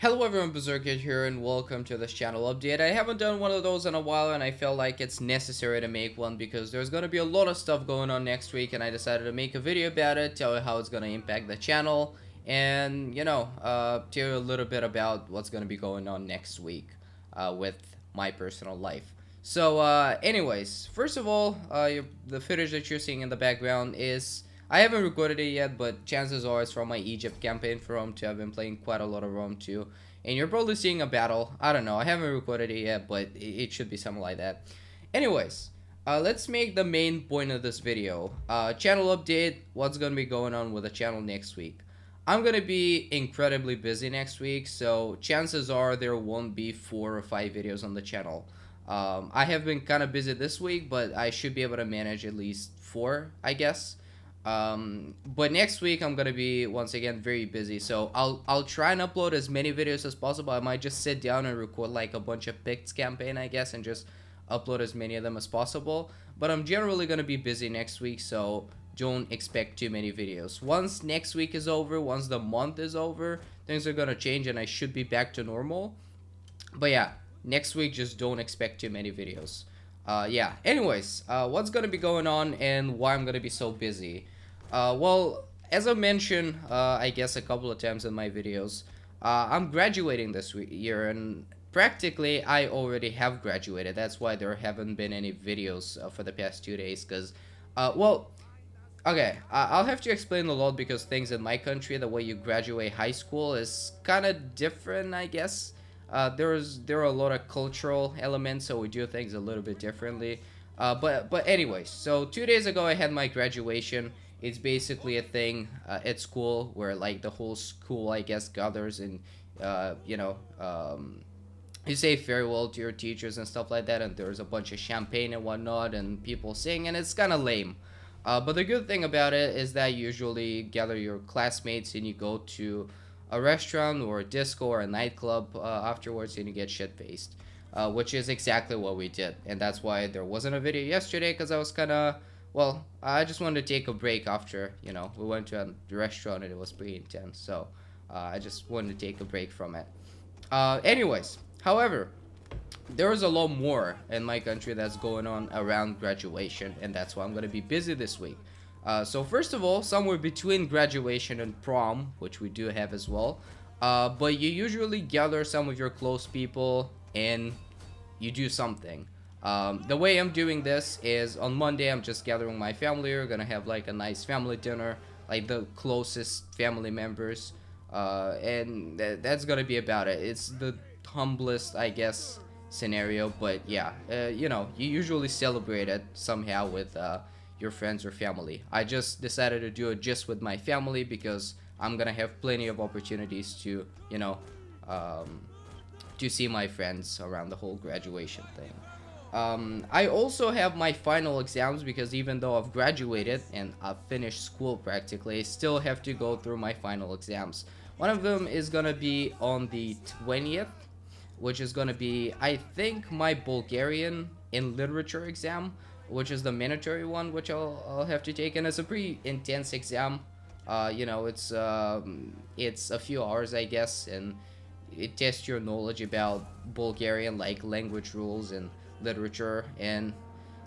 Hello everyone, Berserkhead here and welcome to this channel update. I haven't done one of those in a while and I felt like it's necessary to make one because there's going to be a lot of stuff going on next week and I decided to make a video about it, tell you how it's going to impact the channel and, tell you a little bit about what's going to be going on next week with my personal life. So, anyways, first of all, the footage that you're seeing in the background is... I haven't recorded it yet, but chances are it's from my Egypt campaign for Rome 2. I've been playing quite a lot of Rome 2. And you're probably seeing a battle. I don't know. I haven't recorded it yet, but it should be something like that. Anyways, let's make the main point of this video. Channel update. What's going to be going on with the channel next week. I'm going to be incredibly busy next week, so chances are there won't be 4 or 5 videos on the channel. I have been kind of busy this week, but I should be able to manage at least 4, I guess. But next week I'm gonna be once again very busy, so I'll try and upload as many videos as possible. I might just sit down and record like a bunch of Picts campaign, I guess, and just upload as many of them as possible. But I'm generally gonna be busy next week, so don't expect too many videos. Once next week is over, once the month is over, things are gonna change and I should be back to normal. But yeah, next week just don't expect too many videos. Yeah, anyways, what's gonna be going on and why I'm gonna be so busy? Well, as I mentioned, I guess a couple of times in my videos, I'm graduating this year, and practically I already have graduated. That's why there haven't been any videos for the past 2 days, because, well, okay, I'll have to explain a lot because things in my country, the way you graduate high school is kind of different, I guess. There are a lot of cultural elements, so we do things a little bit differently. But anyways, so 2 days ago I had my graduation. It's basically a thing at school where like the whole school, I guess, gathers and you say farewell to your teachers and stuff like that, and there's a bunch of champagne and whatnot, and people sing, and it's kind of lame. But the good thing about it is that you usually gather your classmates and you go to a restaurant or a disco or a nightclub afterwards and you get shit-faced. Which is exactly what we did. And that's why there wasn't a video yesterday, because I was kind of... Well, I just wanted to take a break after, we went to a restaurant and it was pretty intense. So, I just wanted to take a break from it. Anyways, however, there is a lot more in my country that's going on around graduation. And that's why I'm going to be busy this week. So first of all, somewhere between graduation and prom, which we do have as well, but you usually gather some of your close people and you do something. The way I'm doing this is on Monday I'm just gathering my family. We're gonna have like a nice family dinner, like the closest family members, and that's gonna be about it. It's the humblest, I guess, scenario, but yeah, you usually celebrate it somehow with your friends or family. I just decided to do it just with my family because I'm gonna have plenty of opportunities to, to see my friends around the whole graduation thing. I also have my final exams because even though I've graduated and I've finished school practically, I still have to go through my final exams. One of them is gonna be on the 20th, which is gonna be, I think, my Bulgarian in literature exam, which is the mandatory one, which I'll have to take, and it's a pretty intense exam. It's a few hours, I guess, and it tests your knowledge about Bulgarian, like language rules and literature. And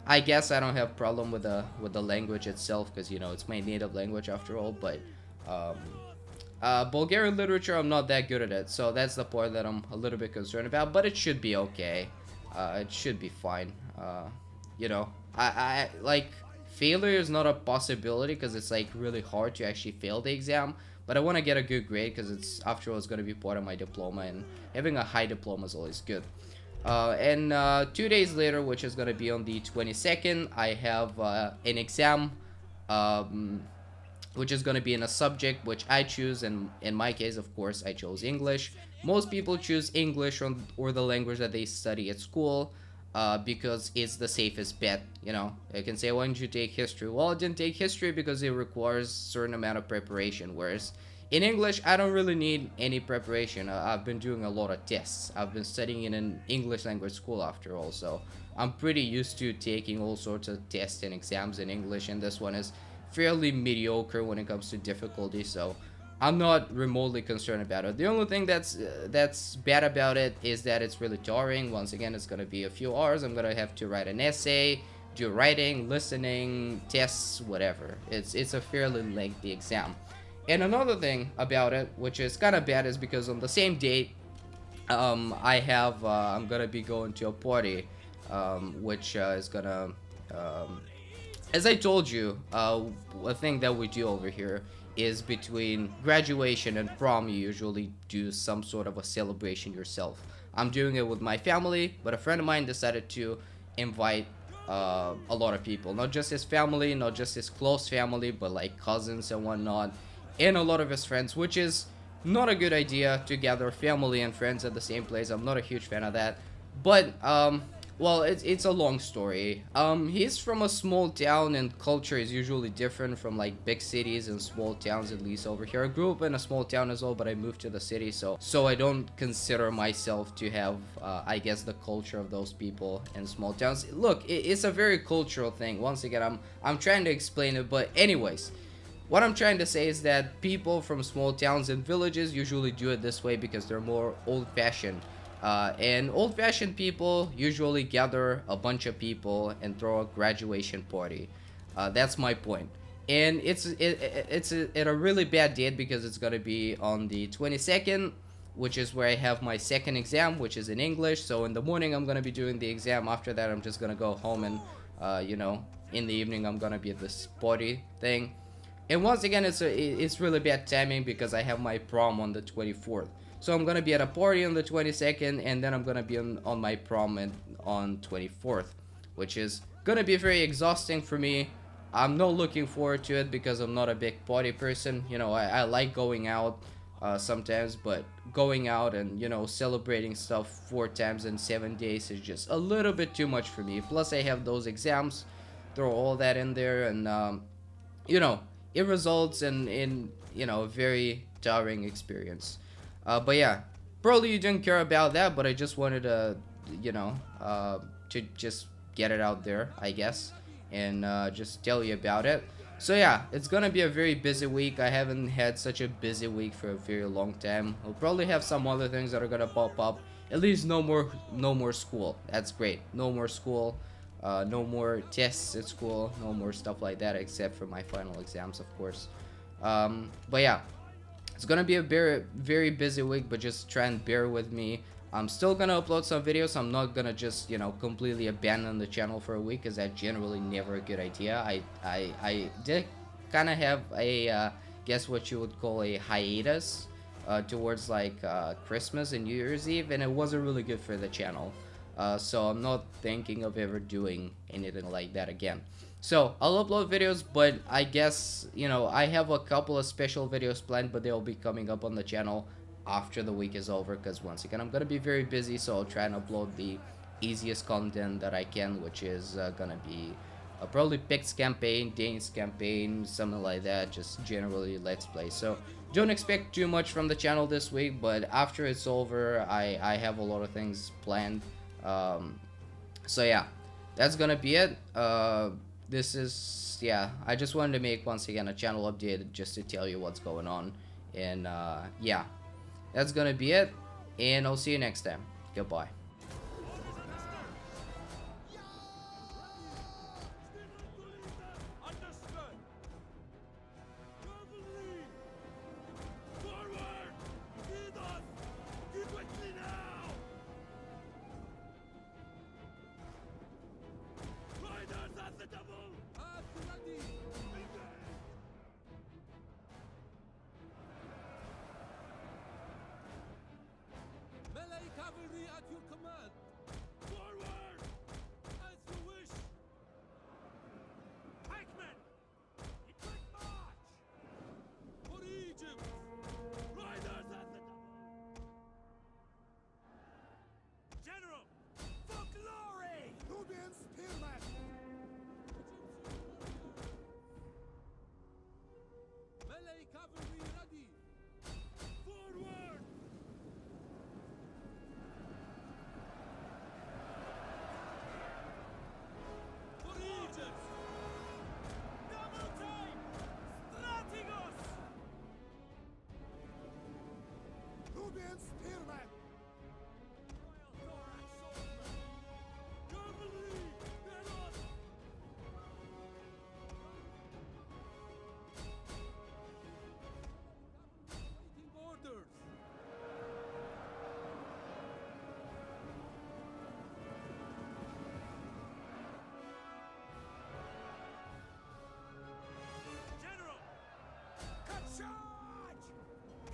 I guess I don't have problem with the language itself because it's my native language after all. But Bulgarian literature, I'm not that good at it, so that's the part that I'm a little bit concerned about. But it should be okay. It should be fine. I like, failure is not a possibility because it's like really hard to actually fail the exam, but I want to get a good grade because it's, after all, it's going to be part of my diploma, and having a high diploma is always good. And 2 days later, which is going to be on the 22nd, I have an exam, which is going to be in a subject which I choose, and in my case, of course, I chose English. Most people choose English or the language that they study at school, because it's the safest bet. I can say, why didn't you take history? Well, I didn't take history because it requires a certain amount of preparation, whereas in English, I don't really need any preparation. I've been doing a lot of tests. I've been studying in an English language school after all, so I'm pretty used to taking all sorts of tests and exams in English, and this one is fairly mediocre when it comes to difficulty, so I'm not remotely concerned about it. The only thing that's bad about it is that it's really tiring. Once again, it's gonna be a few hours. I'm gonna have to write an essay, do writing, listening, tests, whatever. It's a fairly lengthy exam. And another thing about it, which is kind of bad, is because on the same date, I'm gonna be going to a party, which is gonna, as I told you, a thing that we do over here is between graduation and prom, you usually do some sort of a celebration yourself. I'm doing it with my family, but a friend of mine decided to invite a lot of people, not just his family, not just his close family, but like cousins and whatnot, and a lot of his friends, which is not a good idea to gather family and friends at the same place. I'm not a huge fan of that, but well, it's a long story. He's from a small town, and culture is usually different from like big cities and small towns, at least over here. I grew up in a small town as well, but I moved to the city, so I don't consider myself to have, I guess, the culture of those people in small towns. Look, it's a very cultural thing. Once again, I'm trying to explain it, but anyways. What I'm trying to say is that people from small towns and villages usually do it this way because they're more old-fashioned. And old-fashioned people usually gather a bunch of people and throw a graduation party. That's my point. And it's at a really bad date because it's gonna be on the 22nd, which is where I have my second exam, which is in English. So in the morning I'm gonna be doing the exam. After that I'm just gonna go home, and you know, in the evening I'm gonna be at this party thing. And once again, it's really bad timing because I have my prom on the 24th. So I'm gonna be at a party on the 22nd, and then I'm gonna be on my prom on 24th, which is gonna be very exhausting for me. I'm not looking forward to it because I'm not a big party person. You know, I like going out sometimes, but going out and, you know, celebrating stuff 4 times in 7 days is just a little bit too much for me. Plus I have those exams, throw all that in there, and you know, it results in you know, a very tiring experience. But yeah, probably you didn't care about that, but I just wanted to, you know, to just get it out there, I guess, and just tell you about it. So yeah, it's gonna be a very busy week. I haven't had such a busy week for a very long time. We'll probably have some other things that are gonna pop up. At least no more school. That's great. No more school. No more tests at school, no more stuff like that, except for my final exams, of course. But yeah, it's gonna be a very busy week, but just try and bear with me. I'm still gonna upload some videos. I'm not gonna just, you know, completely abandon the channel for a week, because that's generally never a good idea. I did kind of have a guess what you would call a hiatus towards like Christmas and New Year's Eve, and it wasn't really good for the channel. So I'm not thinking of ever doing anything like that again. So I'll upload videos, but I guess, you know, I have a couple of special videos planned, but they'll be coming up on the channel after the week is over, because once again I'm gonna be very busy. So I'll try and upload the easiest content that I can, which is gonna be probably Pix campaign, Dane's campaign, something like that, just generally let's play. So don't expect too much from the channel this week, but after it's over I have a lot of things planned. So yeah, that's gonna be it. This is, yeah, I just wanted to make once again a channel update just to tell you what's going on, and yeah, that's gonna be it, and I'll see you next time. Goodbye. Melee cavalry at your command.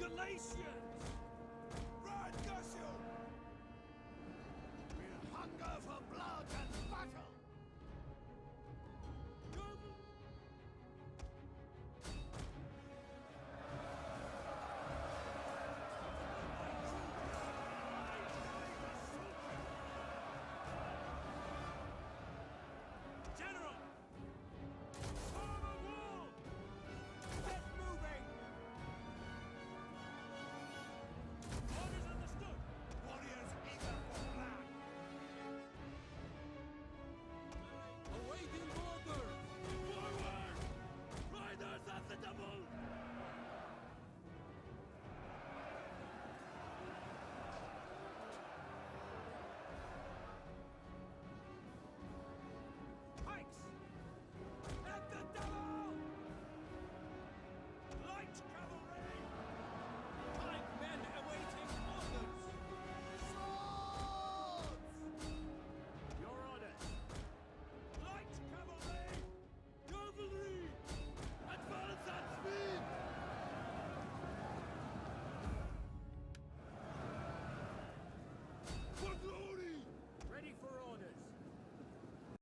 Congratulations!